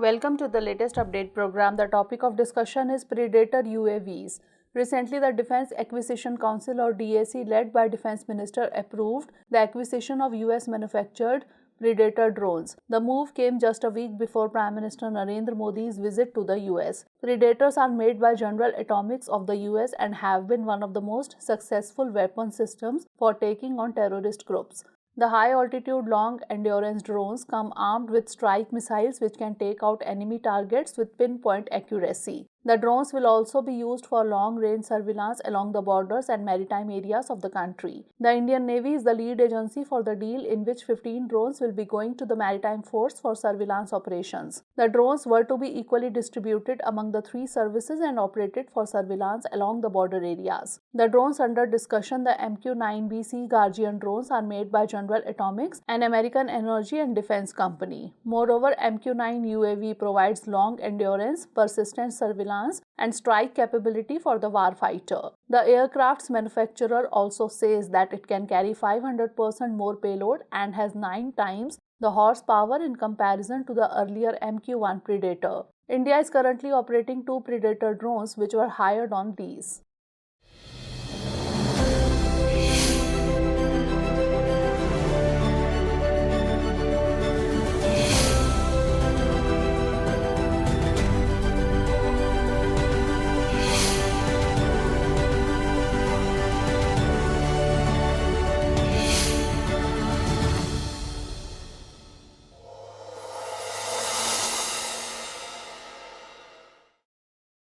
Welcome to the latest update program. The topic of discussion is Predtor UAVs. Recently, the Defense Acquisition Council or DAC led by Defense Minister approved the acquisition of US manufactured Predtor drones. The move came just a week before Prime Minister Narendra Modi's visit to the US. Predators are made by General Atomics of the US and have been one of the most successful weapon systems for taking on terrorist groups. The high-altitude, long-endurance drones come armed with strike missiles which can take out enemy targets with pinpoint accuracy. The drones will also be used for long-range surveillance along the borders and maritime areas of the country. The Indian Navy is the lead agency for the deal, in which 15 drones will be going to the Maritime Force for surveillance operations. The drones were to be equally distributed among the three services and operated for surveillance along the border areas. The drones under discussion, the MQ-9B Guardian drones, are made by General Atomics, an American energy and defense company. Moreover, MQ-9 UAV provides long endurance, persistent surveillance, and strike capability for the warfighter. The aircraft's manufacturer also says that it can carry 500% more payload and has 9 times the horsepower in comparison to the earlier MQ-1 Predator. India is currently operating 2 Predator drones which were hired on lease.